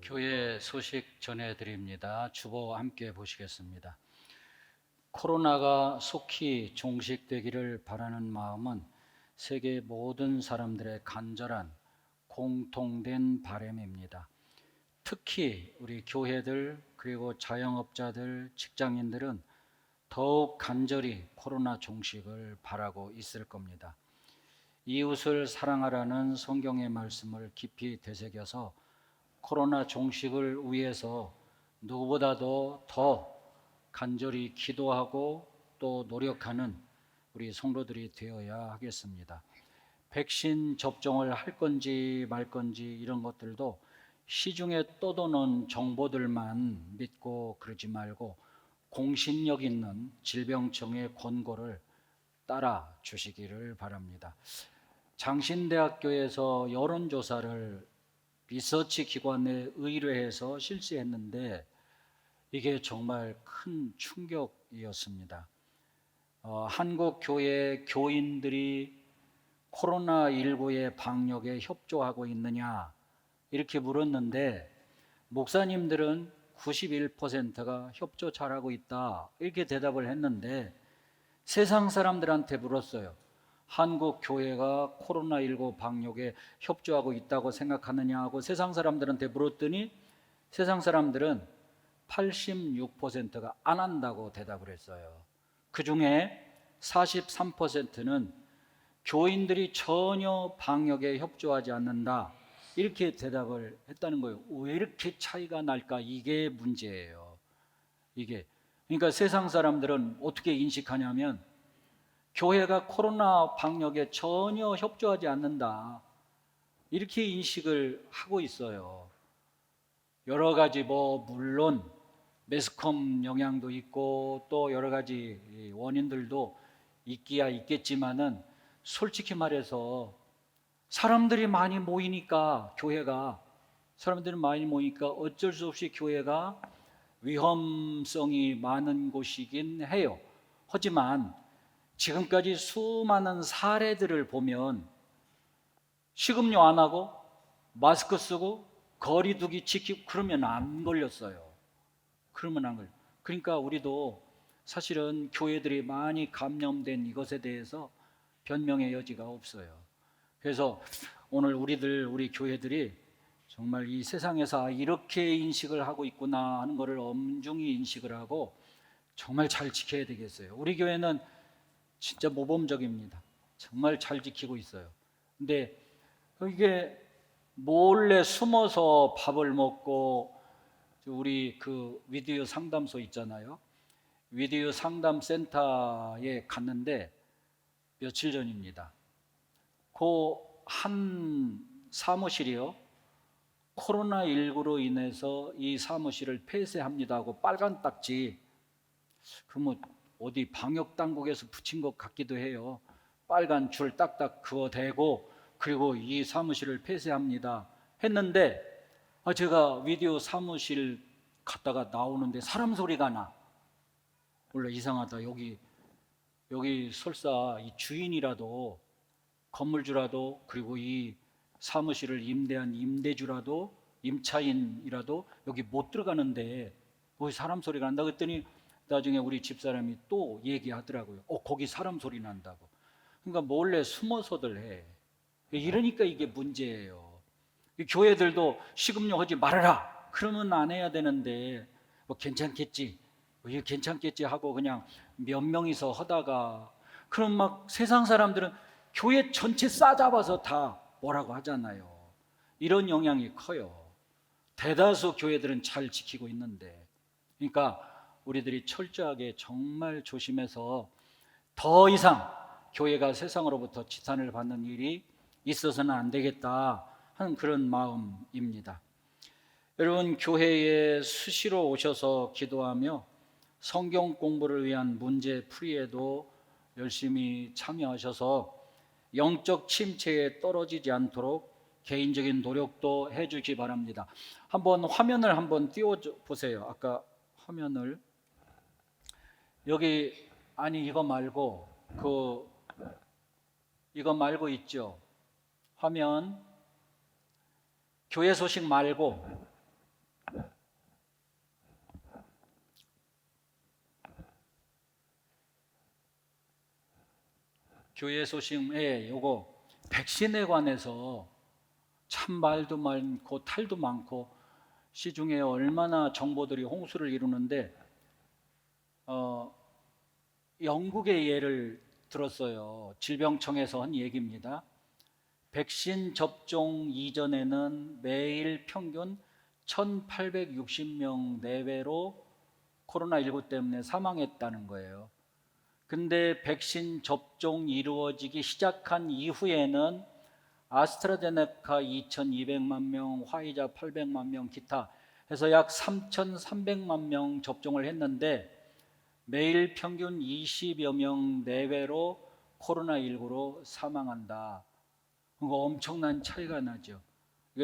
교회 소식 전해드립니다. 주보 함께 보시겠습니다. 코로나가 속히 종식되기를 바라는 마음은 세계 모든 사람들의 간절한 공통된 바람입니다. 특히 우리 교회들 그리고 자영업자들, 직장인들은 더욱 간절히 코로나 종식을 바라고 있을 겁니다. 이웃을 사랑하라는 성경의 말씀을 깊이 되새겨서 코로나 종식을 위해서 누구보다도 더 간절히 기도하고 또 노력하는 우리 성도들이 되어야 하겠습니다. 백신 접종을 할 건지 말 건지 이런 것들도 시중에 떠도는 정보들만 믿고 그러지 말고 공신력 있는 질병청의 권고를 따라 주시기를 바랍니다. 장신대학교에서 여론조사를 리서치 기관에 의뢰해서 실시했는데 이게 정말 큰 충격이었습니다. 한국 교회 교인들이 코로나19의 방역에 협조하고 있느냐 이렇게 물었는데 목사님들은 91%가 협조 잘하고 있다 이렇게 대답을 했는데 세상 사람들한테 물었어요. 한국 교회가 코로나19 방역에 협조하고 있다고 생각하느냐 하고 세상 사람들한테 물었더니 세상 사람들은 86%가 안 한다고 대답을 했어요. 그 중에 43%는 교인들이 전혀 방역에 협조하지 않는다 이렇게 대답을 했다는 거예요. 왜 이렇게 차이가 날까? 이게 문제예요. 그러니까 세상 사람들은 어떻게 인식하냐면 교회가 코로나 방역에 전혀 협조하지 않는다 이렇게 인식을 하고 있어요. 여러 가지 물론 매스컴 영향도 있고 또 여러 가지 원인들도 있기야 있겠지만은 솔직히 말해서 사람들이 많이 모이니까 어쩔 수 없이 교회가 위험성이 많은 곳이긴 해요. 하지만 지금까지 수많은 사례들을 보면 식음료 안 하고 마스크 쓰고 거리 두기 지키고 그러면 안 걸렸어요. 그러니까 우리도 사실은 교회들이 많이 감염된 이것에 대해서 변명의 여지가 없어요. 그래서 오늘 우리 교회들이 정말 이 세상에서 이렇게 인식을 하고 있구나 하는 것을 엄중히 인식을 하고 정말 잘 지켜야 되겠어요. 우리 교회는 진짜 모범적입니다. 정말 잘 지키고 있어요. 근데 이게 몰래 숨어서 밥을 먹고 우리 그 위디오 상담소 있잖아요. 위디오 상담센터에 갔는데 며칠 전입니다. 그 한 사무실이요. 코로나19로 인해서 이 사무실을 폐쇄합니다 하고 빨간 딱지 어디 방역 당국에서 붙인 것 같기도 해요. 빨간 줄 딱딱 그어대고 그리고 이 사무실을 폐쇄합니다 했는데 제가 비디오 사무실 갔다가 나오는데 사람 소리가 나. 원래 이상하다. 여기 설사 이 주인이라도 건물주라도 그리고 이 사무실을 임대한 임대주라도 임차인이라도 여기 못 들어가는데 거기 사람 소리가 난다 그랬더니 나중에 우리 집사람이 또 얘기하더라고요. 거기 사람 소리 난다고. 그러니까 몰래 숨어서들 해. 이러니까 이게 문제예요. 교회들도 식음료 하지 말아라 그러면 안 해야 되는데 괜찮겠지 이게 괜찮겠지 하고 그냥 몇 명이서 하다가 그럼 막 세상 사람들은 교회 전체 싸잡아서 다 뭐라고 하잖아요. 이런 영향이 커요. 대다수 교회들은 잘 지키고 있는데 그러니까 우리들이 철저하게 정말 조심해서 더 이상 교회가 세상으로부터 지탄을 받는 일이 있어서는 안 되겠다 하는 그런 마음입니다. 여러분 교회에 수시로 오셔서 기도하며 성경 공부를 위한 문제 풀이에도 열심히 참여하셔서 영적 침체에 떨어지지 않도록 개인적인 노력도 해주기 바랍니다. 한번 화면을 한번 띄워보세요. 아까 화면을 여기 이거 말고 이거 말고 있죠. 화면 교회 소식 말고 교회 소식에 요거 백신에 관해서 참 말도 많고 탈도 많고 시중에 얼마나 정보들이 홍수를 이루는데 영국의 예를 들었어요. 질병청에서 한 얘기입니다. 백신 접종 이전에는 매일 평균 1860명 내외로 코로나19 때문에 사망했다는 거예요. 근데 백신 접종이 이루어지기 시작한 이후에는 아스트라제네카 2200만 명, 화이자 800만 명, 기타 해서 약 3300만 명 접종을 했는데 매일 평균 20여 명 내외로 코로나19로 사망한다. 그거 엄청난 차이가 나죠.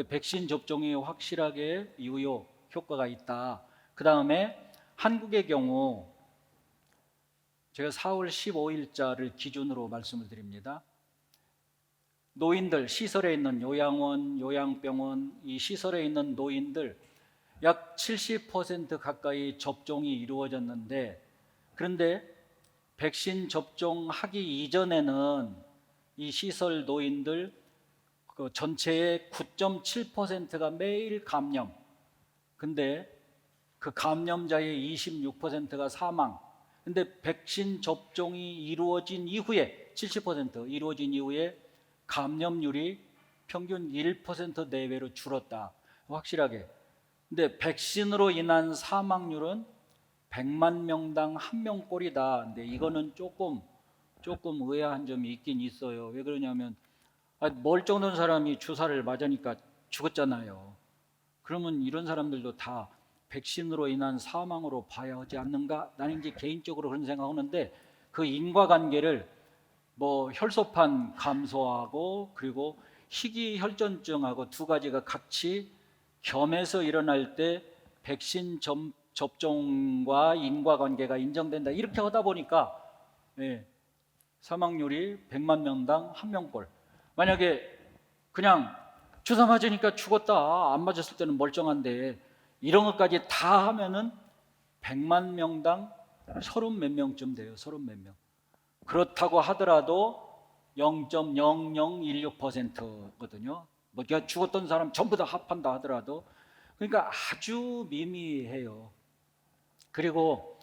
백신 접종이 확실하게 유효 효과가 있다. 그 다음에 한국의 경우 제가 4월 15일자를 기준으로 말씀을 드립니다. 노인들, 시설에 있는 요양원, 요양병원, 이 시설에 있는 노인들 약 70% 가까이 접종이 이루어졌는데, 그런데 백신 접종하기 이전에는 이 시설 노인들 그 전체의 9.7%가 매일 감염, 근데 그 감염자의 26%가 사망. 근데 백신 접종이 이루어진 이후에 70% 이루어진 이후에 감염률이 평균 1% 내외로 줄었다. 확실하게. 근데 백신으로 인한 사망률은 100만 명당 1명꼴이다. 근데 이거는 조금 의아한 점이 있긴 있어요. 왜 그러냐면 멀쩡한 사람이 주사를 맞으니까 죽었잖아요. 그러면 이런 사람들도 다 백신으로 인한 사망으로 봐야 하지 않는가? 나는 이제 개인적으로 그런 생각하는데 그 인과관계를 뭐 혈소판 감소하고 그리고 희귀혈전증하고 두 가지가 같이 겸해서 일어날 때 백신 접종과 인과관계가 인정된다. 이렇게 하다 보니까 사망률이 100만 명당 1명꼴. 만약에 그냥 주사 맞으니까 죽었다, 안 맞았을 때는 멀쩡한데 이런 것까지 다 하면은 100만 명당 30몇 명쯤 돼요. 30몇 명. 그렇다고 하더라도 0.0016%거든요. 뭐 죽었던 사람 전부 다 합한다 하더라도, 그러니까 아주 미미해요. 그리고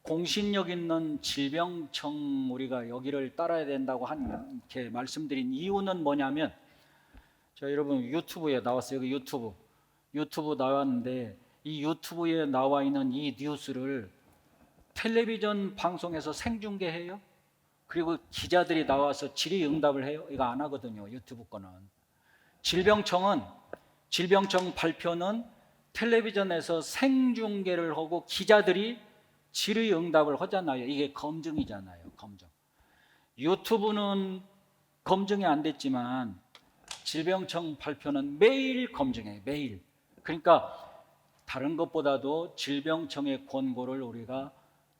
공신력 있는 질병청 우리가 여기를 따라야 된다고 이렇게 말씀드린 이유는 뭐냐면, 자, 여러분 유튜브에 나왔어요. 여기 유튜브 나왔는데 이 유튜브에 나와 있는 이 뉴스를 텔레비전 방송에서 생중계해요. 그리고 기자들이 나와서 질의응답을 해요. 이거 안 하거든요. 유튜브 거는. 질병청 발표는 텔레비전에서 생중계를 하고 기자들이 질의응답을 하잖아요. 이게 검증이잖아요. 검증. 유튜브는 검증이 안 됐지만 질병청 발표는 매일 검증해요. 매일. 그러니까 다른 것보다도 질병청의 권고를 우리가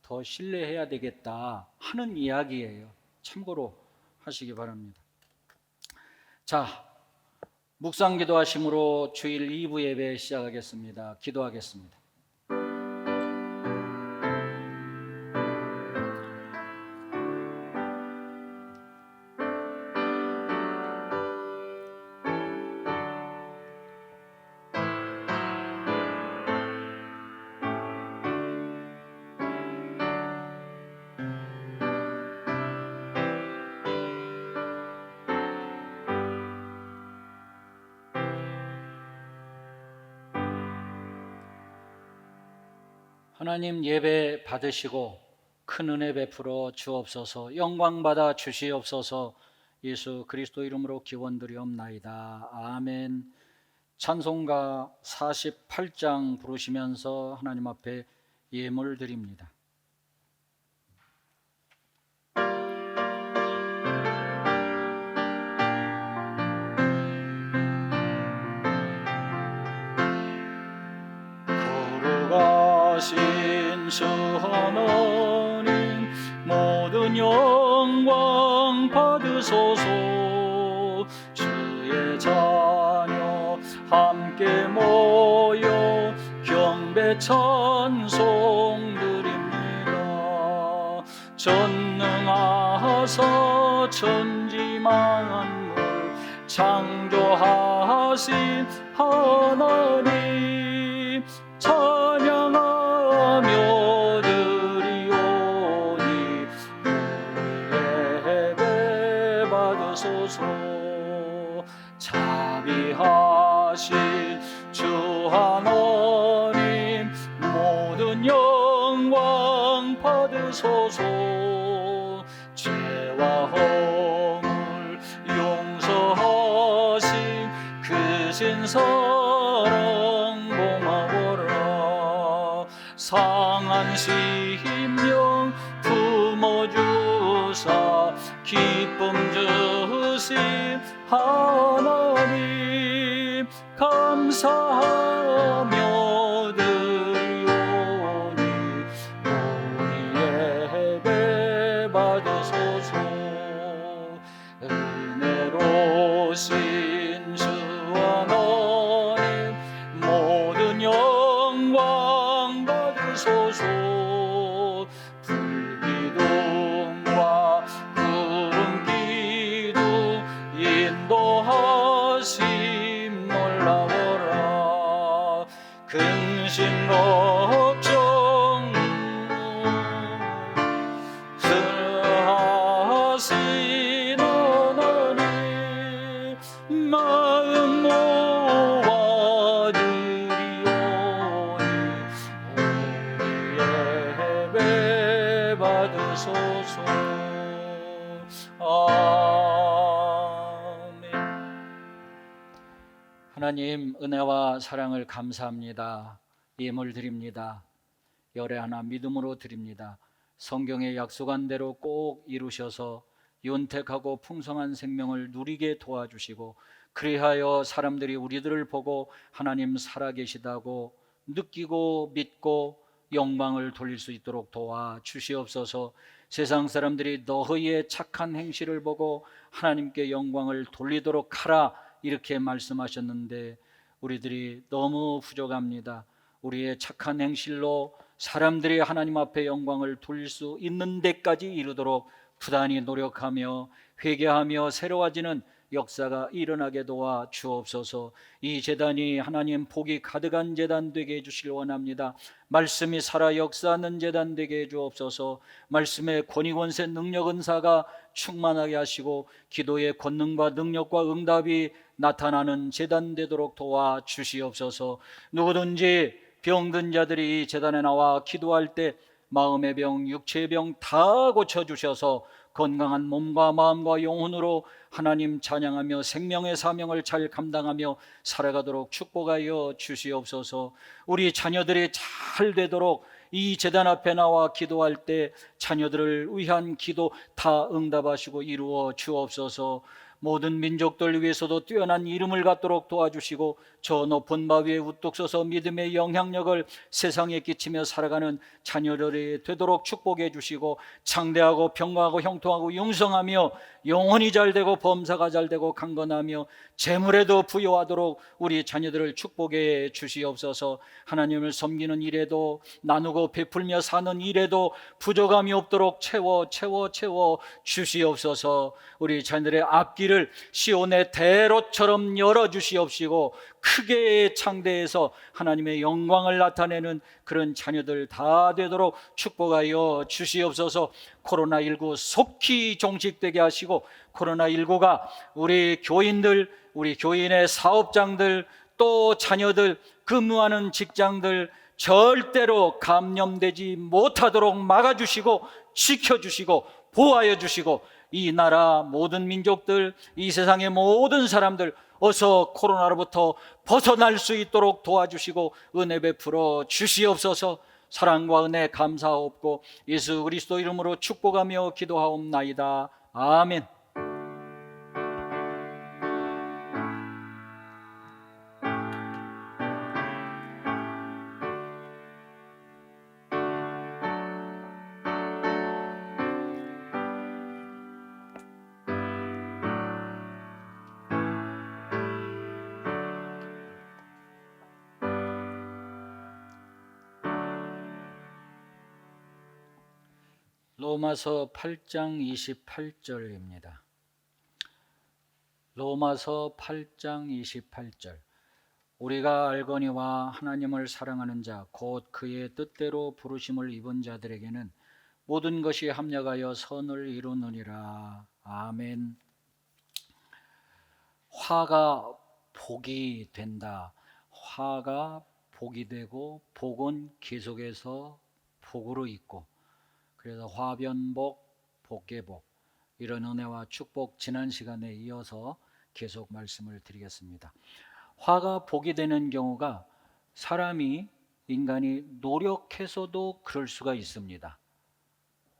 더 신뢰해야 되겠다 하는 이야기예요. 참고로 하시기 바랍니다. 자, 묵상 기도하심으로 주일 2부 예배 시작하겠습니다. 기도하겠습니다. 하나님, 예배 받으시고 큰 은혜 베풀어 주옵소서. 영광 받아 주시옵소서. 예수 그리스도 이름으로 기원드리옵나이다. 아멘. 찬송가 48장 부르시면서 하나님 앞에 예물 드립니다. 거룩하신 주 하나님, 모든 영광 받으소서. 주의 자녀 함께 모여 경배 찬송 드립니다. 전능하사 천지 만물 창조하신 하나님 찬양하며 드리오니 예배 받으소서. 자비하신 주 하나님 모든 영광 받으소서. 죄와 허물 용서하신 그 신사랑 고마워라. 상한 심령 품어주사 기쁨 주신 하나님 감사하며 드리오니 우리 예배 받으소서. 은혜로우신 주 하나님 모든 영광 받으소서. 불기둥과 구름기둥 인도하심 놀라워라. 근심 걱정 하신 하나님 마음 모아 드리오니 우리 예배 받으소서. 아멘. 하나님 은혜와 사랑을 감사합니다. 예물 드립니다. 열애 하나 믿음으로 드립니다. 성경에 약속한 대로 꼭 이루셔서 윤택하고 풍성한 생명을 누리게 도와주시고 그리하여 사람들이 우리들을 보고 하나님 살아계시다고 느끼고 믿고 영광을 돌릴 수 있도록 도와주시옵소서. 세상 사람들이 너희의 착한 행실을 보고 하나님께 영광을 돌리도록 하라 이렇게 말씀하셨는데 우리들이 너무 부족합니다. 우리의 착한 행실로 사람들이 하나님 앞에 영광을 돌릴 수 있는 데까지 이르도록 부단히 노력하며 회개하며 새로워지는 역사가 일어나게 도와 주옵소서. 이 제단이 하나님 복이 가득한 제단 되게 해주시길 원합니다. 말씀이 살아 역사하는 제단 되게 해 주옵소서. 말씀의 권위 권세 능력 은사가 충만하게 하시고 기도의 권능과 능력과 응답이 나타나는 제단 되도록 도와 주시옵소서. 누구든지 병든 자들이 이 제단에 나와 기도할 때 마음의 병, 육체의 병 다 고쳐주셔서 건강한 몸과 마음과 영혼으로 하나님 찬양하며 생명의 사명을 잘 감당하며 살아가도록 축복하여 주시옵소서. 우리 자녀들이 잘 되도록 이 제단 앞에 나와 기도할 때 자녀들을 위한 기도 다 응답하시고 이루어 주옵소서. 모든 민족들 위해서도 뛰어난 이름을 갖도록 도와주시고 저 높은 바 위에 우뚝 서서 믿음의 영향력을 세상에 끼치며 살아가는 자녀들이 되도록 축복해 주시고 창대하고 평화하고 형통하고 융성하며 영혼이 잘되고 범사가 잘되고 강건하며 재물에도 부여하도록 우리 자녀들을 축복해 주시옵소서. 하나님을 섬기는 일에도 나누고 베풀며 사는 일에도 부족함이 없도록 채워 주시옵소서. 우리 자녀들의 앞길을 시온의 대로처럼 열어주시옵시고 크게 창대해서 하나님의 영광을 나타내는 그런 자녀들 다 되도록 축복하여 주시옵소서. 코로나19 속히 종식되게 하시고 코로나19가 우리 교인들, 우리 교인의 사업장들, 또 자녀들, 근무하는 직장들 절대로 감염되지 못하도록 막아주시고 지켜주시고 보호하여 주시고 이 나라 모든 민족들, 이 세상의 모든 사람들 어서 코로나로부터 벗어날 수 있도록 도와주시고 은혜 베풀어 주시옵소서. 사랑과 은혜 감사하옵고 예수 그리스도 이름으로 축복하며 기도하옵나이다. 아멘. 로마서 8장 28절입니다. 로마서 8장 28절. 우리가 알거니와 하나님을 사랑하는 자 곧 그의 뜻대로 부르심을 입은 자들에게는 모든 것이 합력하여 선을 이루느니라. 아멘. 화가 복이 된다. 화가 복이 되고 복은 계속해서 복으로 있고, 그래서 화변복, 복계복, 이런 은혜와 축복 지난 시간에 이어서 계속 말씀을 드리겠습니다. 화가 복이 되는 경우가 인간이 노력해서도 그럴 수가 있습니다.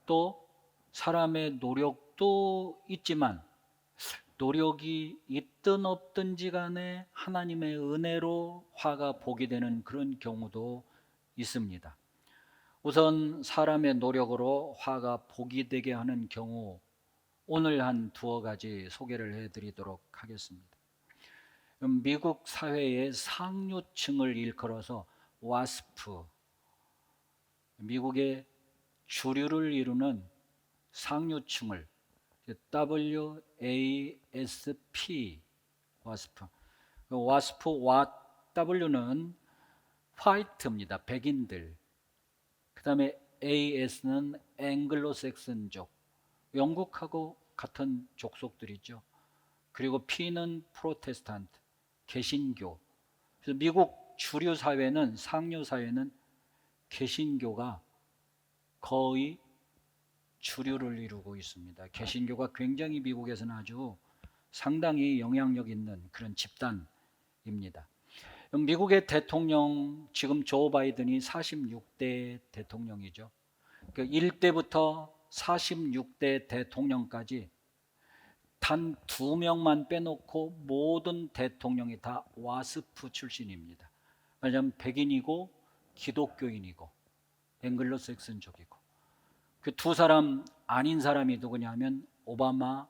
또 사람의 노력도 있지만 노력이 있든 없든지 간에 하나님의 은혜로 화가 복이 되는 그런 경우도 있습니다. 우선 사람의 노력으로 화가 복이 되게 하는 경우, 오늘 한 두어 가지 소개를 해드리도록 하겠습니다. 미국 사회의 상류층을 일컬어서 와스프, 미국의 주류를 이루는 상류층을 WASP, 와스프, W는 화이트입니다. 백인들. 그 다음에 AS는 앵글로색슨족, 영국하고 같은 족속들이죠. 그리고 P는 프로테스탄트, 개신교. 그래서 미국 주류 사회는, 상류 사회는 개신교가 거의 주류를 이루고 있습니다. 개신교가 굉장히 미국에서는 아주 상당히 영향력 있는 그런 집단입니다. 미국의 대통령, 지금 조 바이든이 46대 대통령이죠. 그 1대부터 46대 대통령까지 단 2명만 빼놓고 모든 대통령이 다 와스프 출신입니다. 왜냐하면 백인이고 기독교인이고 앵글로색슨족이고. 그 두 사람 아닌 사람이 누구냐면 오바마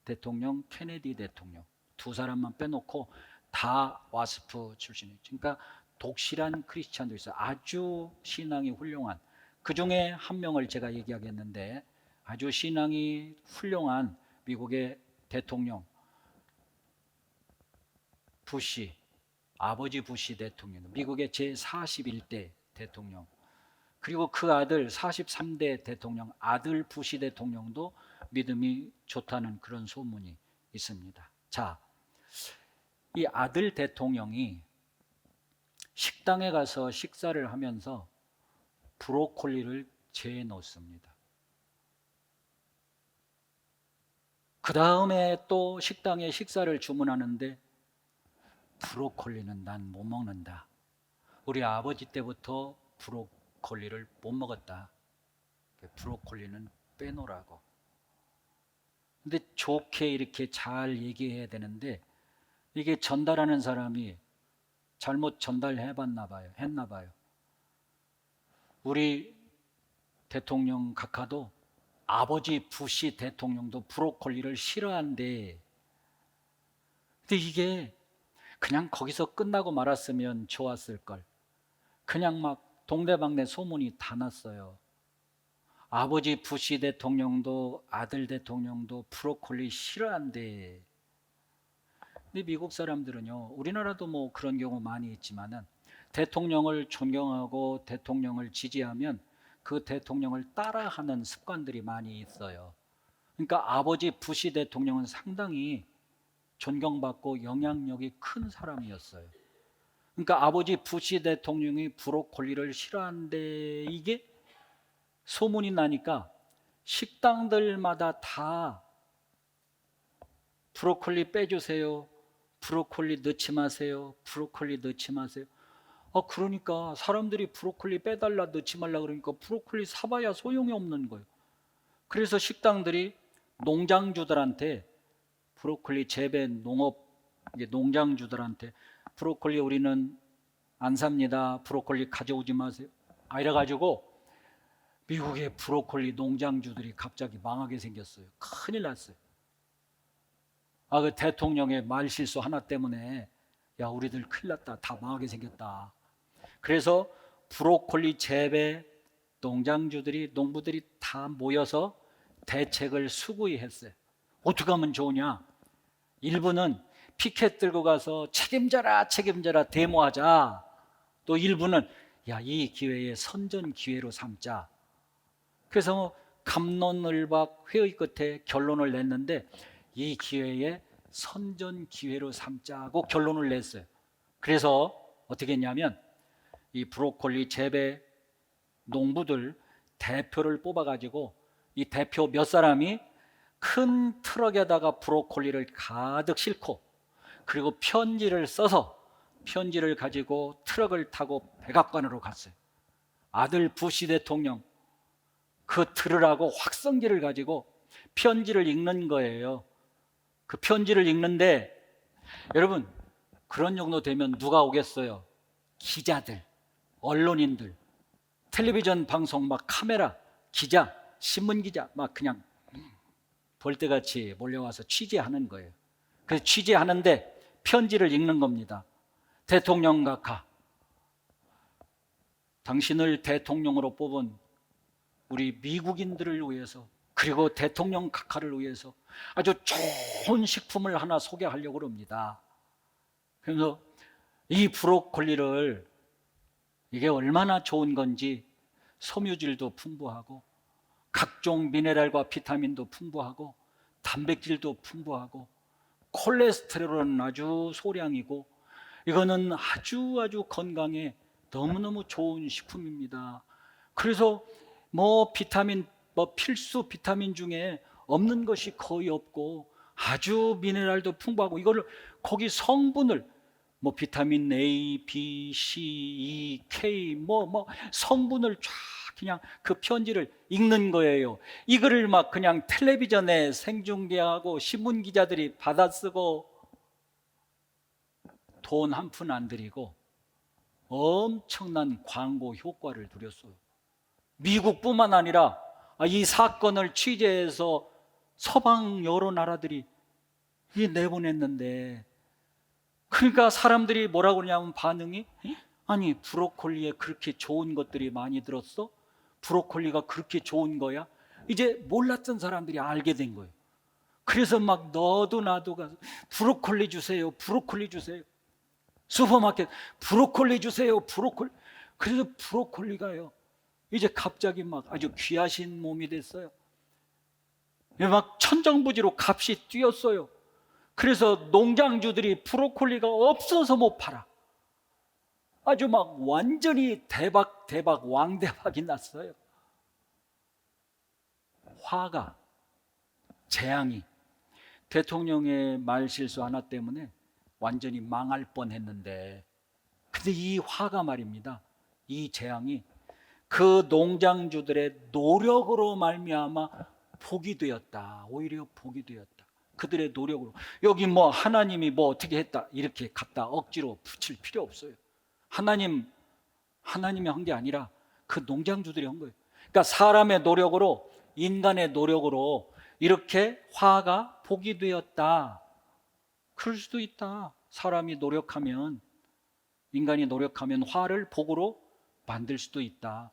대통령, 케네디 대통령, 두 사람만 빼놓고 다 와스프 출신이에요. 그러니까 독실한 크리스찬도 있어요. 아주 신앙이 훌륭한, 그 중에 한 명을 제가 얘기하겠는데, 아주 신앙이 훌륭한 미국의 대통령 부시, 아버지 부시 대통령, 미국의 제41대 대통령, 그리고 그 아들 43대 대통령 아들 부시 대통령도 믿음이 좋다는 그런 소문이 있습니다. 자, 이 아들 대통령이 식당에 가서 식사를 하면서 브로콜리를 재해 놓습니다. 그 다음에 또 식당에 식사를 주문하는데 브로콜리는 난 못 먹는다. 우리 아버지 때부터 브로콜리를 못 먹었다. 브로콜리는 빼놓으라고. 근데 좋게 이렇게 잘 얘기해야 되는데 이게 전달하는 사람이 잘못 전달해봤나 봐요. 했나 봐요. 우리 대통령 각하도 아버지 부시 대통령도 브로콜리를 싫어한대. 근데 이게 그냥 거기서 끝나고 말았으면 좋았을 걸. 그냥 막 동네방네 소문이 다 났어요. 아버지 부시 대통령도 아들 대통령도 브로콜리 싫어한대. 근데 미국 사람들은요, 우리나라도 뭐 그런 경우 많이 있지만은 대통령을 존경하고 대통령을 지지하면 그 대통령을 따라하는 습관들이 많이 있어요. 그러니까 아버지 부시 대통령은 상당히 존경받고 영향력이 큰 사람이었어요. 그러니까 아버지 부시 대통령이 브로콜리를 싫어한데 이게 소문이 나니까 식당들마다 다 브로콜리 빼주세요, 브로콜리 넣지 마세요, 브로콜리 넣지 마세요. 그러니까 사람들이 브로콜리 빼달라, 넣지 말라 그러니까 브로콜리 사봐야 소용이 없는 거예요. 그래서 식당들이 농장주들한테, 브로콜리 재배 농장주들한테 브로콜리 우리는 안 삽니다, 브로콜리 가져오지 마세요, 이래가지고 미국의 브로콜리 농장주들이 갑자기 망하게 생겼어요. 큰일 났어요. 그 대통령의 말실수 하나 때문에 야, 우리들 큰일 났다, 다 망하게 생겼다. 그래서 브로콜리 재배 농부들이 다 모여서 대책을 수구히 했어요. 어떻게 하면 좋으냐? 일부는 피켓 들고 가서 책임져라 데모하자. 또 일부는 야, 이 기회에 선전 기회로 삼자. 그래서 갑론을박 회의 끝에 결론을 냈는데 이 기회에 선전 기회로 삼자고 결론을 냈어요. 그래서 어떻게 했냐면 이 브로콜리 재배 농부들 대표를 뽑아가지고 이 대표 몇 사람이 큰 트럭에다가 브로콜리를 가득 싣고 그리고 편지를 써서 편지를 가지고 트럭을 타고 백악관으로 갔어요. 아들 부시 대통령 그 들으라고 확성기를 가지고 편지를 읽는 거예요. 그 편지를 읽는데 여러분 그런 정도 되면 누가 오겠어요? 기자들, 언론인들, 텔레비전 방송 막 카메라, 기자, 신문 기자 막 그냥 벌떼같이 몰려와서 취재하는 거예요. 그래서 취재하는데 편지를 읽는 겁니다. 대통령 각하, 당신을 대통령으로 뽑은 우리 미국인들을 위해서 그리고 대통령 각하를 위해서 아주 좋은 식품을 하나 소개하려고 합니다. 그래서 이 브로콜리를 이게 얼마나 좋은 건지 섬유질도 풍부하고 각종 미네랄과 비타민도 풍부하고 단백질도 풍부하고 콜레스테롤은 아주 소량이고 이거는 아주 건강에 너무너무 좋은 식품입니다. 그래서 비타민 필수 비타민 중에 없는 것이 거의 없고 아주 미네랄도 풍부하고 이걸 거기 성분을 비타민 A, B, C, E, K 성분을 쫙 그냥 그 편지를 읽는 거예요. 이거를 막 그냥 텔레비전에 생중계하고 신문 기자들이 받아쓰고 돈 한 푼 안 들이고 엄청난 광고 효과를 누렸어요. 미국뿐만 아니라 이 사건을 취재해서 서방 여러 나라들이 내보냈는데 그러니까 사람들이 뭐라고 그러냐면 반응이 아니 브로콜리에 그렇게 좋은 것들이 많이 들었어? 브로콜리가 그렇게 좋은 거야? 이제 몰랐던 사람들이 알게 된 거예요. 그래서 막 너도 나도 가서 브로콜리 주세요, 브로콜리 주세요. 슈퍼마켓 브로콜리 주세요, 브로콜리. 그래서 브로콜리가요 이제 갑자기 막 아주 귀하신 몸이 됐어요. 막 천정부지로 값이 뛰었어요. 그래서 농장주들이 브로콜리가 없어서 못 팔아. 아주 막 완전히 대박 왕대박이 났어요. 화가, 재앙이 대통령의 말 실수 하나 때문에 완전히 망할 뻔했는데 근데 이 화가 말입니다. 이 재앙이 그 농장주들의 노력으로 말미암아 복이 되었다. 오히려 복이 되었다. 그들의 노력으로. 여기 하나님이 어떻게 했다 이렇게 갖다 억지로 붙일 필요 없어요. 하나님이 한 게 아니라 그 농장주들이 한 거예요. 그러니까 사람의 노력으로 인간의 노력으로 이렇게 화가 복이 되었다. 그럴 수도 있다. 사람이 노력하면 인간이 노력하면 화를 복으로 만들 수도 있다.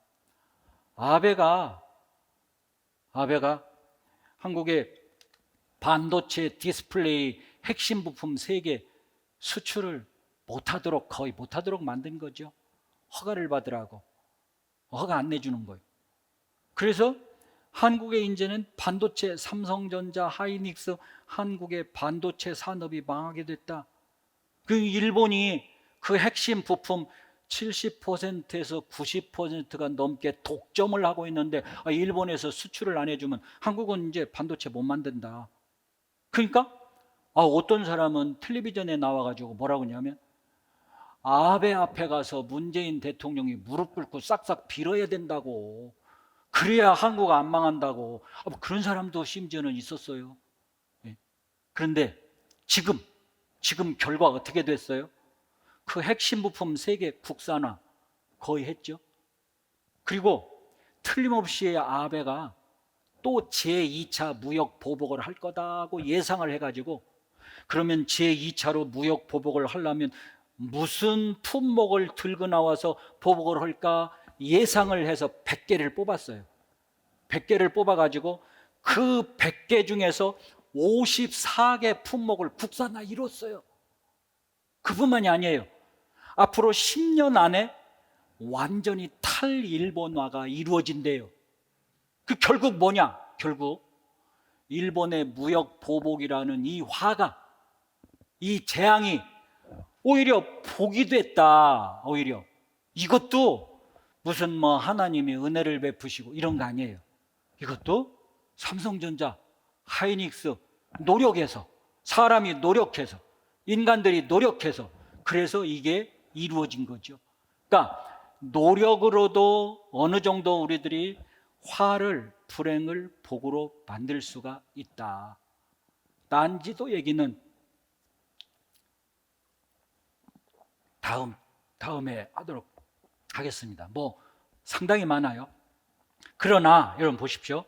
아베가 한국의 반도체 디스플레이 핵심 부품 세계 수출을 거의 못하도록 만든 거죠. 허가를 받으라고. 허가 안 내주는 거예요. 그래서 한국의 이제는 반도체 삼성전자, 하이닉스 한국의 반도체 산업이 망하게 됐다. 그 일본이 그 핵심 부품 70%에서 90%가 넘게 독점을 하고 있는데 일본에서 수출을 안 해주면 한국은 이제 반도체 못 만든다. 그러니까 어떤 사람은 텔레비전에 나와가지고 뭐라고 하냐면 아베 앞에 가서 문재인 대통령이 무릎 꿇고 싹싹 빌어야 된다고. 그래야 한국 안 망한다고. 그런 사람도 심지어는 있었어요. 그런데 지금 결과 어떻게 됐어요? 그 핵심 부품 세계 국산화 거의 했죠. 그리고 틀림없이 아베가 또 제2차 무역 보복을 할 거다고 예상을 해가지고 그러면 제2차로 무역 보복을 하려면 무슨 품목을 들고 나와서 보복을 할까 예상을 해서 100개를 뽑았어요. 100개를 뽑아가지고 그 100개 중에서 54개 품목을 국산화 이뤘어요. 그뿐만이 아니에요. 앞으로 10년 안에 완전히 탈일본화가 이루어진대요. 그 결국 뭐냐? 결국 일본의 무역 보복이라는 이 화가, 이 재앙이 오히려 복이 됐다. 오히려 이것도 무슨 뭐 하나님이 은혜를 베푸시고 이런 거 아니에요. 이것도 삼성전자, 하이닉스 노력해서, 사람이 노력해서, 인간들이 노력해서, 그래서 이게 이루어진 거죠. 그러니까 노력으로도 어느 정도 우리들이 화를, 불행을 복으로 만들 수가 있다. 난지도 얘기는 다음에 하도록 하겠습니다. 뭐 상당히 많아요. 그러나 여러분 보십시오.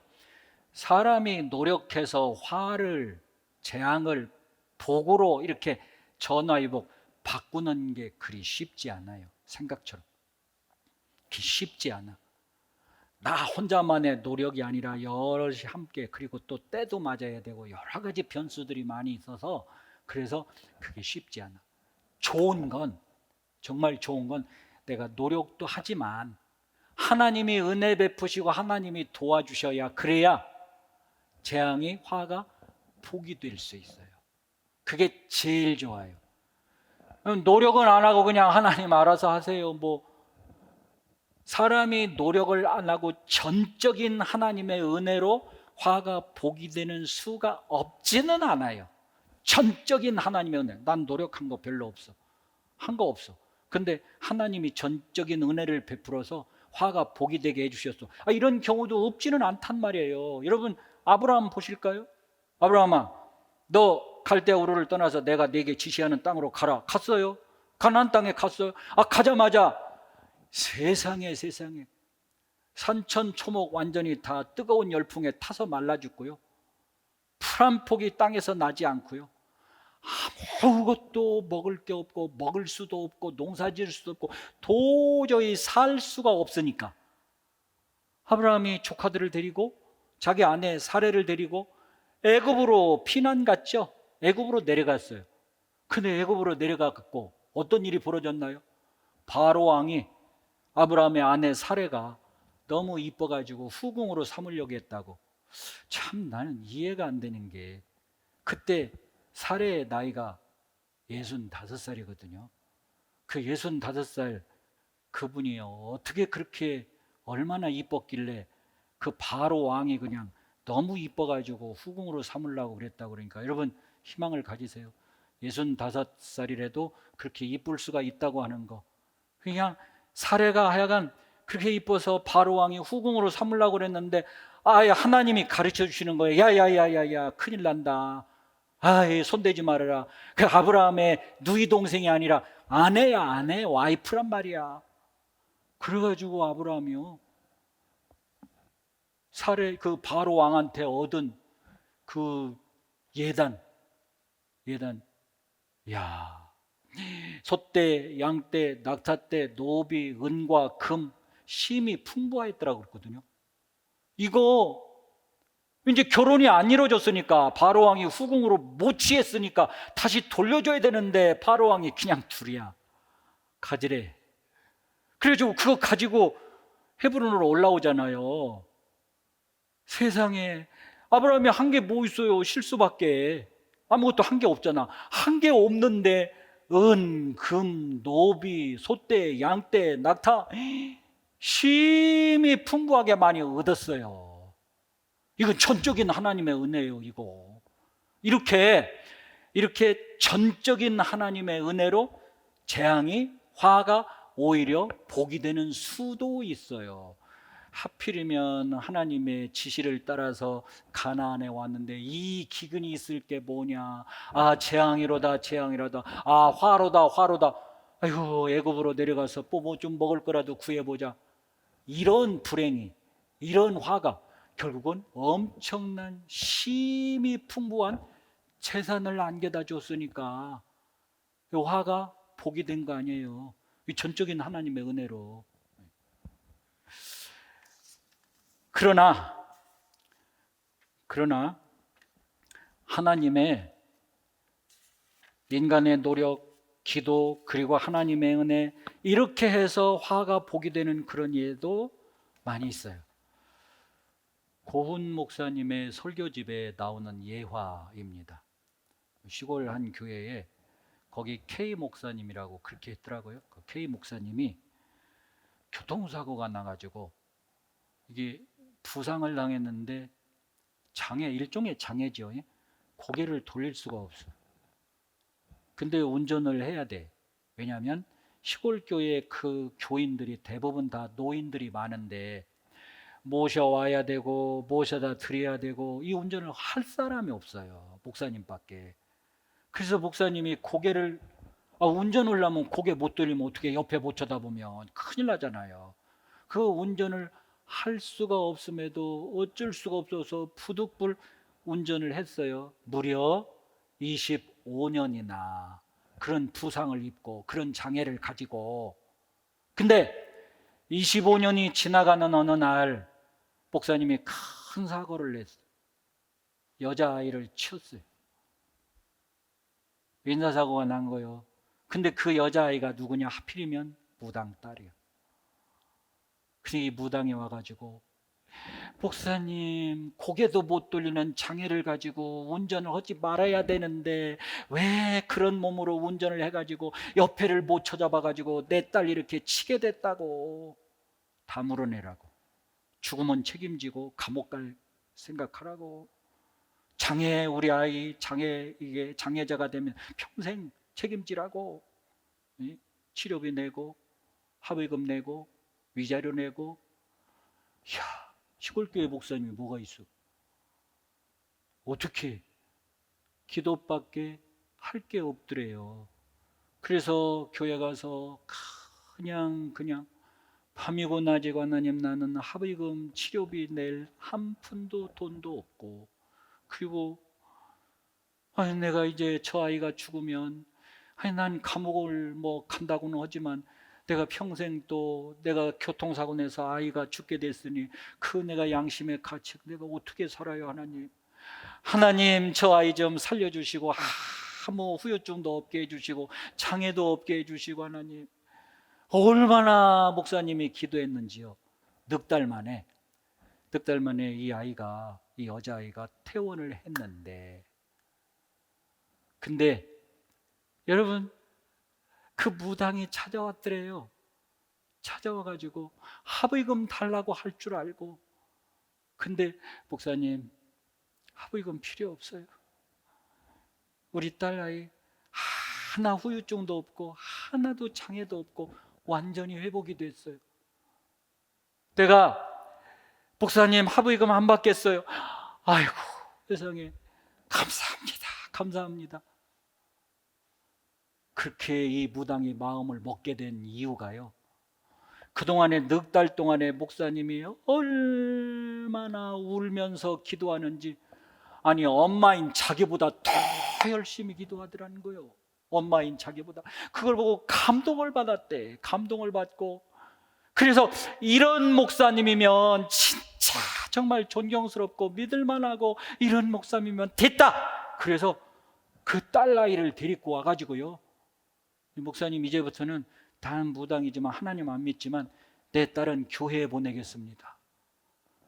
사람이 노력해서 화를, 재앙을 복으로 이렇게 전화위복 바꾸는 게 그리 쉽지 않아요. 생각처럼. 그리 쉽지 않아. 나 혼자만의 노력이 아니라 여럿이 함께, 그리고 또 때도 맞아야 되고 여러 가지 변수들이 많이 있어서 그래서 그게 쉽지 않아. 좋은 건, 정말 좋은 건 내가 노력도 하지만 하나님이 은혜 베푸시고 하나님이 도와주셔야, 그래야 재앙이, 화가 복이 될 수 있어요. 그게 제일 좋아요. 노력은 안 하고 그냥 하나님 알아서 하세요. 뭐 사람이 노력을 안 하고 전적인 하나님의 은혜로 화가 복이 되는 수가 없지는 않아요. 전적인 하나님의 은혜. 난 노력한 거 별로 없어. 한 거 없어. 근데 하나님이 전적인 은혜를 베풀어서 화가 복이 되게 해주셨어. 이런 경우도 없지는 않단 말이에요. 여러분 아브라함 보실까요? 아브라함아, 너 갈대아 우르를 떠나서 내가 네게 지시하는 땅으로 가라. 갔어요. 가나안 땅에 갔어요. 가자마자 세상에 산천초목 완전히 다 뜨거운 열풍에 타서 말라 죽고요. 풀 한 폭이 땅에서 나지 않고요. 아무것도 먹을 게 없고 먹을 수도 없고 농사 지을 수도 없고 도저히 살 수가 없으니까 아브라함이 조카들을 데리고 자기 아내 사레를 데리고 애굽으로 피난 갔죠. 애굽으로 내려갔어요. 근데 애굽으로 내려가고 어떤 일이 벌어졌나요? 바로 왕이 아브라함의 아내 사레가 너무 이뻐가지고 후궁으로 삼으려고 했다고. 참 나는 이해가 안 되는 게, 그때 사레의 나이가 65살이거든요. 그 65살 그분이 어떻게 그렇게 얼마나 이뻤길래 그 바로 왕이 그냥 너무 이뻐가지고 후궁으로 삼으려고 그랬다고. 그러니까 여러분 희망을 가지세요. 65살이라도 그렇게 이쁠 수가 있다고 하는 거. 그냥 사례가 하여간 그렇게 이뻐서 바로 왕이 후궁으로 삼으려고 그랬는데 하나님이 가르쳐 주시는 거예요. 야야야야야, 큰일 난다. 손대지 말아라. 그 아브라함의 누이 동생이 아니라 아내야, 아내, 와이프란 말이야. 그래가지고 아브라함이요, 사례 그 바로 왕한테 얻은 그 예단, 야, 소떼, 양떼, 낙타떼, 노비, 은과 금, 심이 풍부하였더라고 그랬거든요. 이거 이제 결혼이 안 이루어졌으니까, 바로 왕이 후궁으로 못 취했으니까 다시 돌려줘야 되는데 바로 왕이 그냥 둘이야, 가지래. 그래가지고 그거 가지고 헤브론으로 올라오잖아요. 세상에 아브라함이 한 게 뭐 있어요? 실수밖에 아무것도 한 게 없잖아. 한 게 없는데 은, 금, 노비, 소떼, 양떼, 낙타 심히 풍부하게 많이 얻었어요. 이건 전적인 하나님의 은혜예요. 이거 이렇게 전적인 하나님의 은혜로 재앙이, 화가 오히려 복이 되는 수도 있어요. 하필이면 하나님의 지시를 따라서 가나안에 왔는데 이 기근이 있을 게 뭐냐? 재앙이로다. 화로다. 아이고, 애굽으로 내려가서 뭐 좀 먹을 거라도 구해보자. 이런 불행이, 이런 화가 결국은 엄청난 심히 풍부한 재산을 안겨다 줬으니까 이 화가 복이 된 거 아니에요. 이 전적인 하나님의 은혜로. 그러나 하나님의 인간의 노력, 기도, 그리고 하나님의 은혜, 이렇게 해서 화가 복이 되는 그런 예도 많이 있어요. 고훈 목사님의 설교집에 나오는 예화입니다. 시골 한 교회에 거기 K 목사님이라고 그렇게 했더라고요. 그 K 목사님이 교통사고가 나가지고 이게 부상을 당했는데 일종의 장애죠. 고개를 돌릴 수가 없어요. 근데 운전을 해야 돼. 왜냐하면 시골 교회 그 교인들이 대부분 다 노인들이 많은데 모셔와야 되고 모셔다 드려야 되고 이 운전을 할 사람이 없어요. 목사님밖에. 그래서 목사님이 운전을 하면 고개 못 돌리면 어떻게 옆에 못 쳐다보면 큰일 나잖아요. 그 운전을 할 수가 없음에도 어쩔 수가 없어서 부득불 운전을 했어요. 무려 25년이나 그런 부상을 입고 그런 장애를 가지고. 근데 25년이 지나가는 어느 날 목사님이 큰 사고를 냈어요. 여자아이를 치었어요. 인사사고가 난 거예요. 근데 그 여자아이가 누구냐? 하필이면 무당 딸이에요. 그래서 이 무당이 와가지고 목사님, 고개도 못 돌리는 장애를 가지고 운전을 하지 말아야 되는데 왜 그런 몸으로 운전을 해가지고 옆에를 못 쳐잡아가지고 내 딸 이렇게 치게 됐다고. 다 물어내라고. 죽으면 책임지고 감옥 갈 생각하라고. 우리 아이 이게 장애자가 되면 평생 책임지라고. 치료비 내고 합의금 내고 위자료 내고. 이야, 시골교회 목사님이 뭐가 있어? 어떻게 기도밖에 할 게 없더래요. 그래서 교회 가서 그냥 밤이고 낮이고 하나님, 나는 합의금 치료비 낼 한 푼도 돈도 없고, 그리고 내가 이제 저 아이가 죽으면 난 감옥을 간다고는 하지만 내가 평생 또 내가 교통사고 내서 아이가 죽게 됐으니 그 내가 양심의 가책 내가 어떻게 살아요? 하나님 저 아이 좀 살려주시고 아무 후유증도 없게 해주시고 장애도 없게 해주시고. 하나님, 얼마나 목사님이 기도했는지요. 넉 달 만에 이 여자아이가 퇴원을 했는데, 근데 여러분, 그 무당이 찾아왔더래요. 찾아와가지고 합의금 달라고 할 줄 알고. 근데 목사님, 합의금 필요 없어요. 우리 딸 아이 하나 후유증도 없고 하나도 장애도 없고 완전히 회복이 됐어요. 내가 목사님 합의금 안 받겠어요. 아이고 세상에, 감사합니다. 그렇게 이 무당이 마음을 먹게 된 이유가요, 그동안에 넉 달 동안에 목사님이 얼마나 울면서 기도하는지. 엄마인 자기보다 더 열심히 기도하더라는 거예요. 엄마인 자기보다. 그걸 보고 감동을 받았대. 감동을 받고. 그래서 이런 목사님이면 진짜 정말 존경스럽고 믿을만하고, 이런 목사님이면 됐다. 그래서 그 딸 아이를 데리고 와가지고요, 이 목사님 이제부터는 단 무당이지만 하나님 안 믿지만 내 딸은 교회에 보내겠습니다.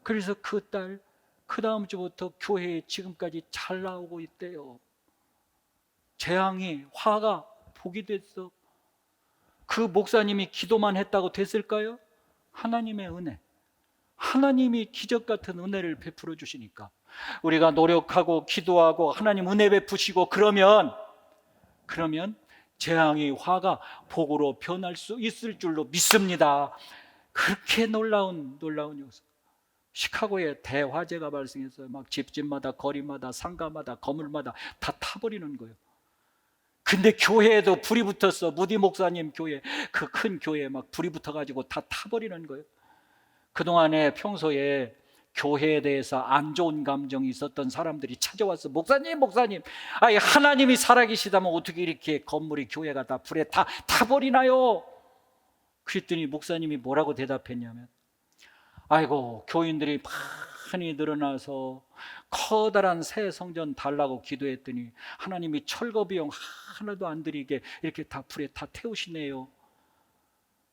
그래서 그 딸 그 다음 주부터 교회에 지금까지 잘 나오고 있대요. 재앙이, 화가 복이 됐어. 그 목사님이 기도만 했다고 됐을까요? 하나님의 은혜, 하나님이 기적 같은 은혜를 베풀어 주시니까 우리가 노력하고 기도하고 하나님 은혜 베푸시고 그러면 재앙이, 화가 복으로 변할 수 있을 줄로 믿습니다. 그렇게 놀라운 요소. 시카고에 대화재가 발생했어요. 막 집집마다, 거리마다, 상가마다, 건물마다 다 타버리는 거예요. 근데 교회에도 불이 붙었어. 무디 목사님 교회, 그 큰 교회에 막 불이 붙어가지고 다 타버리는 거예요. 그동안에 평소에 교회에 대해서 안 좋은 감정이 있었던 사람들이 찾아와서 목사님, 하나님이 살아계시다면 어떻게 이렇게 건물이, 교회가 다 불에 다 타버리나요? 그랬더니 목사님이 뭐라고 대답했냐면, 아이고, 교인들이 많이 늘어나서 커다란 새 성전 달라고 기도했더니 하나님이 철거 비용 하나도 안 들이게 이렇게 다 불에 다 태우시네요.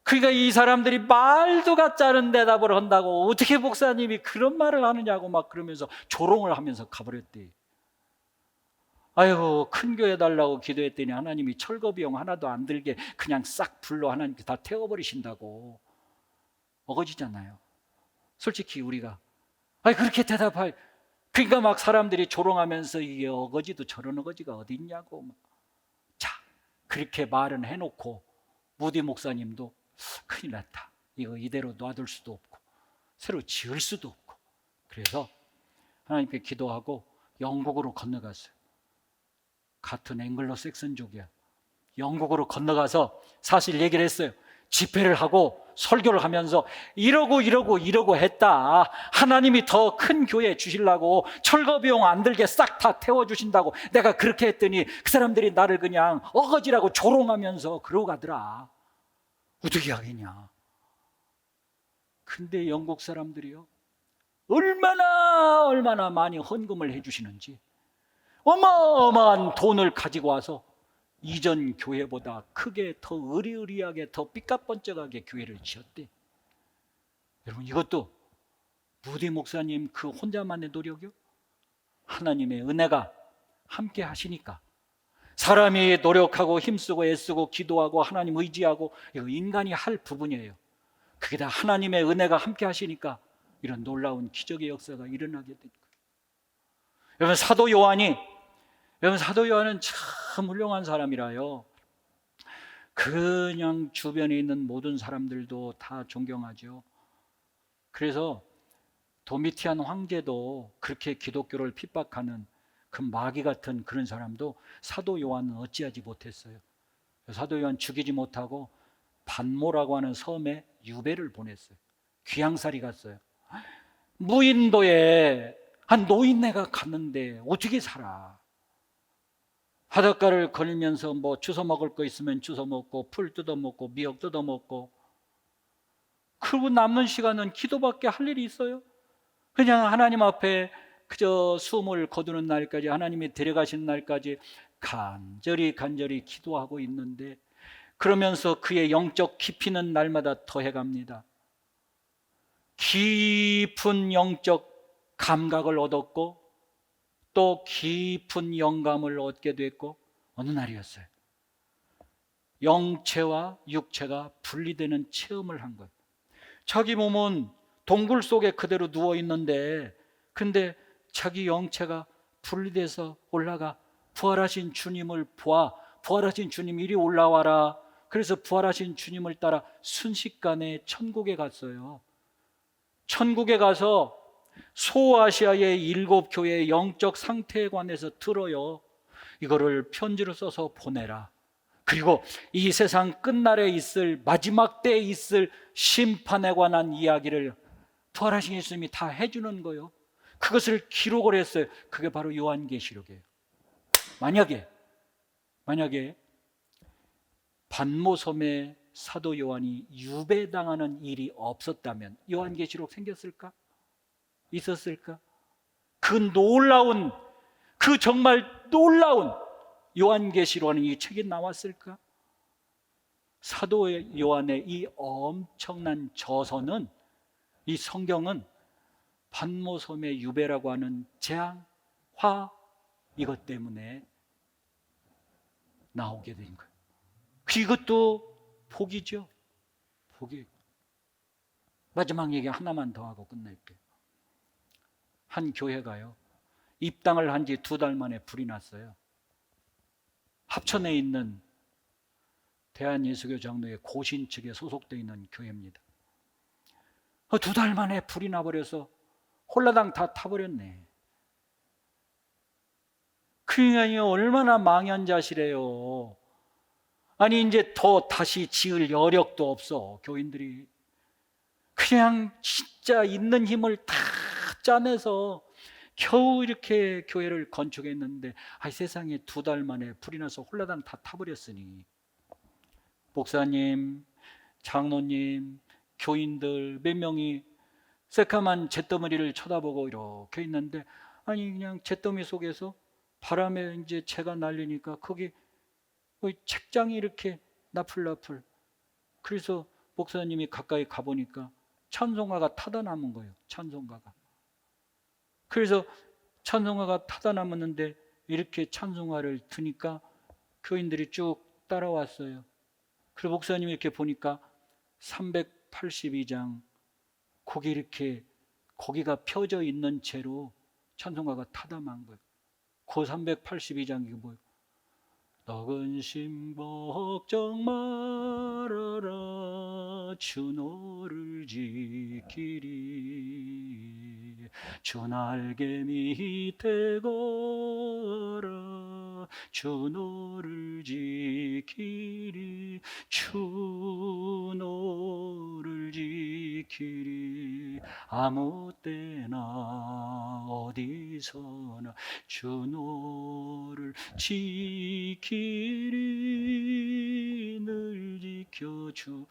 그러니까 이 사람들이 말도 같지 않은 대답을 한다고 어떻게 목사님이 그런 말을 하느냐고 막 그러면서 조롱을 하면서 가버렸대. 아이고, 큰 교회 달라고 기도했더니 하나님이 철거 비용 하나도 안 들게 그냥 싹 불로 하나님께 다 태워버리신다고. 어거지잖아요. 솔직히 우리가 그렇게 대답할, 그러니까 막 사람들이 조롱하면서 이게 어거지도 저런 어거지가 어디 있냐고. 자, 그렇게 말은 해놓고 무디 목사님도 큰일 났다, 이거 이대로 놔둘 수도 없고 새로 지을 수도 없고, 그래서 하나님께 기도하고 영국으로 건너갔어요. 같은 앵글로 섹슨족이야. 영국으로 건너가서 사실 얘기를 했어요. 집회를 하고 설교를 하면서 이러고 했다. 하나님이 더 큰 교회 주시려고 철거 비용 안 들게 싹 다 태워주신다고 내가 그렇게 했더니 그 사람들이 나를 그냥 어거지라고 조롱하면서 그러고 가더라. 어떻게 하겠냐. 근데 영국 사람들이요, 얼마나 많이 헌금을 해주시는지 어마어마한 돈을 가지고 와서 이전 교회보다 크게 더 으리으리하게 더 삐까뻔쩍하게 교회를 지었대. 여러분, 이것도 무디 목사님 그 혼자만의 노력이요? 하나님의 은혜가 함께 하시니까. 사람이 노력하고 힘쓰고 애쓰고 기도하고 하나님 의지하고 이거 인간이 할 부분이에요. 그게 다 하나님의 은혜가 함께 하시니까 이런 놀라운 기적의 역사가 일어나게 된 거예요. 여러분, 사도 요한은 참 훌륭한 사람이라요. 그냥 주변에 있는 모든 사람들도 다 존경하죠. 그래서 도미티안 황제도 그렇게 기독교를 핍박하는 그 마귀 같은 그런 사람도 사도 요한은 어찌하지 못했어요. 사도 요한 죽이지 못하고 반모라고 하는 섬에 유배를 보냈어요. 귀양살이 갔어요. 무인도에 한 노인네가 갔는데 어떻게 살아? 바닷가를 걸면서 뭐 주워 먹을 거 있으면 주워 먹고 풀 뜯어 먹고 미역 뜯어 먹고, 그리고 남는 시간은 기도밖에 할 일이 있어요? 그냥 하나님 앞에 그저 숨을 거두는 날까지, 하나님이 데려가시는 날까지 간절히 기도하고 있는데, 그러면서 그의 영적 깊이는 날마다 더해갑니다. 깊은 영적 감각을 얻었고 또 깊은 영감을 얻게 됐고, 어느 날이었어요. 영체와 육체가 분리되는 체험을 한 거예요. 자기 몸은 동굴 속에 그대로 누워 있는데, 근데 자기 영체가 분리돼서 올라가 부활하신 주님을 보아. 부활하신 주님 이리 올라와라. 그래서 부활하신 주님을 따라 순식간에 천국에 갔어요. 천국에 가서 소아시아의 7교회의 영적 상태에 관해서 들어요. 이거를 편지로 써서 보내라. 그리고 이 세상 끝날에 있을, 마지막 때에 있을 심판에 관한 이야기를 부활하신 예수님이 다 해주는 거예요. 그것을 기록을 했어요. 그게 바로 요한계시록이에요. 만약에 반모섬에 사도 요한이 유배당하는 일이 없었다면 요한계시록 생겼을까? 있었을까? 그 정말 놀라운 요한계시록은 이 책이 나왔을까? 사도 요한의 이 엄청난 저서는, 이 성경은 반모섬의 유배라고 하는 재앙, 화, 이것 때문에 나오게 된 거예요. 이것도 복이죠. 복이. 마지막 얘기 하나만 더 하고 끝낼게요. 한 교회가요, 입당을 한 지 2달 만에 불이 났어요. 합천에 있는 대한예수교 장로회 고신 측에 소속되어 있는 교회입니다. 2달 만에 불이 나버려서 홀라당 다 타버렸네. 그러니까 얼마나 망연자실해요. 아니, 이제 더 다시 지을 여력도 없어. 교인들이 그냥 진짜 있는 힘을 다 짜내서 겨우 이렇게 교회를 건축했는데, 세상에 2달 만에 불이 나서 홀라당 다 타버렸으니, 목사님, 장로님, 교인들 몇 명이 새카만 잿더미를 쳐다보고 이렇게 있는데, 아니 그냥 잿더미 속에서 바람에 이제 채가 날리니까 거기 책장이 이렇게 나풀나풀. 그래서 목사님이 가까이 가보니까 찬송가가 타다 남은 거예요. 찬송가가. 그래서 찬송가가 타다 남았는데 이렇게 찬송가를 드니까 교인들이 쭉 따라왔어요. 그리고 목사님이 이렇게 보니까 382장 거기 이렇게 거기가 펴져 있는 채로 찬송가가 타담한 거예요. 그 382장이 뭐예요? 너 근심 걱정 말아라 주 너를 지키리 주 날개 밑에 걸어 주 너를 지키리 주 너를 지키리 아무 때나 어디서나 주 너를 지키리 늘 지켜주.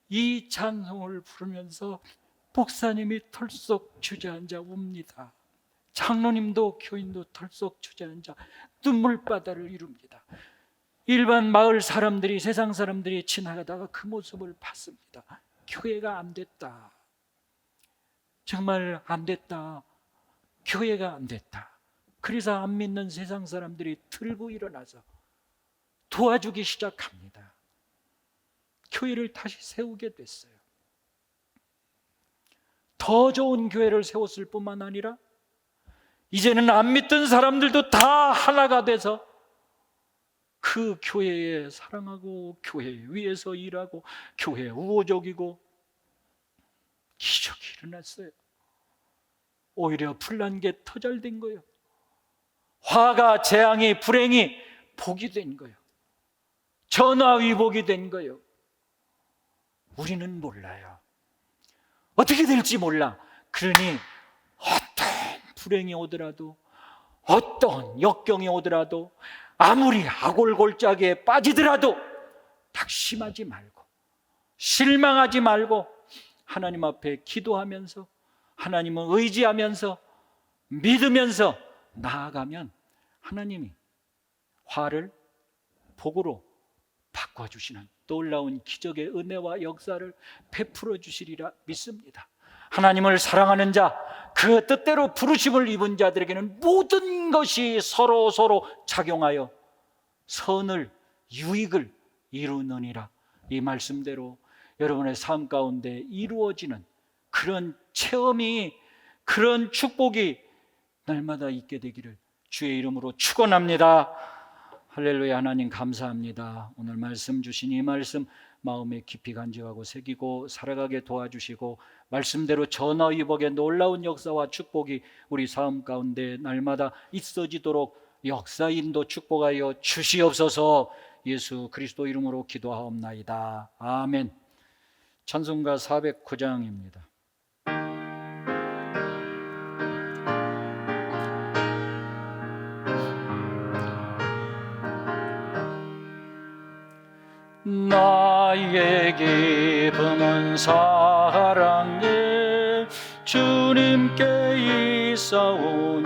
이 찬송을 부르면서 목사님이 털썩 주저앉아 웁니다. 장로님도 교인도 털썩 주저앉아 눈물바다를 이룹니다. 일반 마을 사람들이, 세상 사람들이 지나가다가 그 모습을 봤습니다. 교회가 안 됐다. 정말 안 됐다. 교회가 안 됐다. 그래서 안 믿는 세상 사람들이 들고 일어나서 도와주기 시작합니다. 교회를 다시 세우게 됐어요. 더 좋은 교회를 세웠을 뿐만 아니라 이제는 안 믿던 사람들도 다 하나가 돼서 그 교회에 사랑하고 교회 위에서 일하고 교회 우호적이고 기적이 일어났어요. 오히려 불난 게 더 잘 된 거예요. 화가, 재앙이, 불행이 복이 된 거예요. 전화위복이 된 거예요. 우리는 몰라요. 어떻게 될지 몰라. 그러니 어떤 불행이 오더라도, 어떤 역경이 오더라도, 아무리 아골골짜기에 빠지더라도 낙심하지 말고, 실망하지 말고 하나님 앞에 기도하면서, 하나님을 의지하면서, 믿으면서 나아가면 하나님이 화를 복으로 바꿔주시는 놀라운 기적의 은혜와 역사를 베풀어 주시리라 믿습니다. 하나님을 사랑하는 자, 그 뜻대로 부르심을 입은 자들에게는 모든 것이 서로 작용하여 선을, 유익을 이루느니라. 이 말씀대로 여러분의 삶 가운데 이루어지는 그런 체험이, 그런 축복이 날마다 있게 되기를 주의 이름으로 축원합니다. 할렐루야. 하나님 감사합니다. 오늘 말씀 주신 이 말씀 마음에 깊이 간직하고 새기고 살아가게 도와주시고 말씀대로 전화위복의 놀라운 역사와 축복이 우리 삶 가운데 날마다 있어지도록 역사 인도 축복하여 주시옵소서. 예수 그리스도 이름으로 기도하옵나이다. 아멘. 찬송가 409장입니다. 나의 기쁨은 사랑에 주님께 있사오니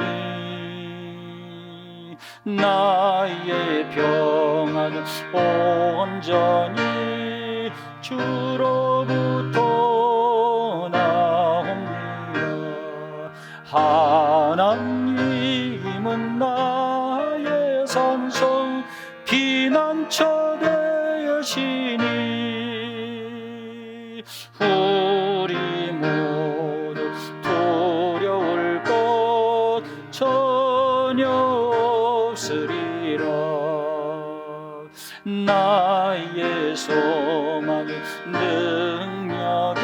나의 평안은 온전히 주로부터 나옵니다. 하나님은 나의 산성 피난처 되시니 우리 모두 두려울 것 전혀 없으리라. 나의 소망이 능력에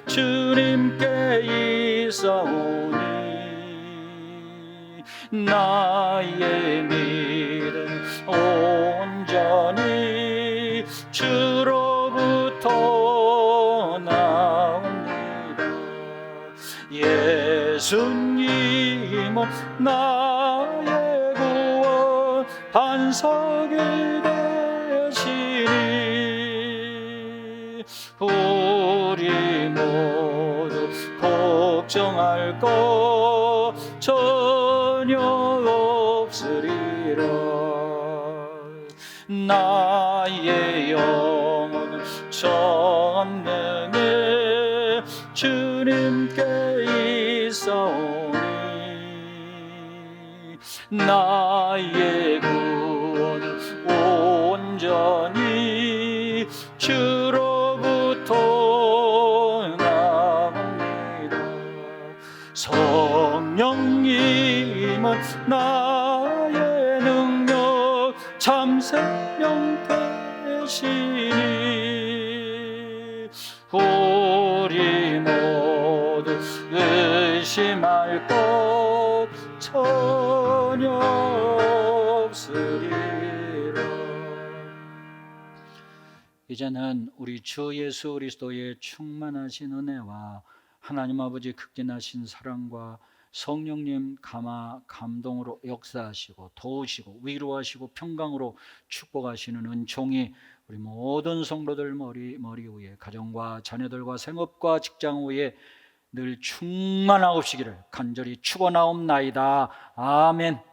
주님께 있사오니 나의 믿음 온전히 주로부터 나옵니다. 예수님은 나의 구원 반석이 되시니 우리 모두 걱정할 것 전혀 없으리라. 나의 영혼은 전능의 주님께 있사오니 나의 구원은 온전히 주로부터 나옵니다. 성령님은 나의 능력 참 생명 되시니 우리 모두 의심할 것 전혀 없으리라. 이제는 우리 주 예수 그리스도의 충만하신 은혜와 하나님 아버지 극진하신 사랑과 성령님 감동으로 역사하시고 도우시고 위로하시고 평강으로 축복하시는 은총이 우리 모든 성도들 머리 위에, 가정과 자녀들과 생업과 직장 위에 늘 충만하옵시기를 간절히 축원하옵나이다. 아멘.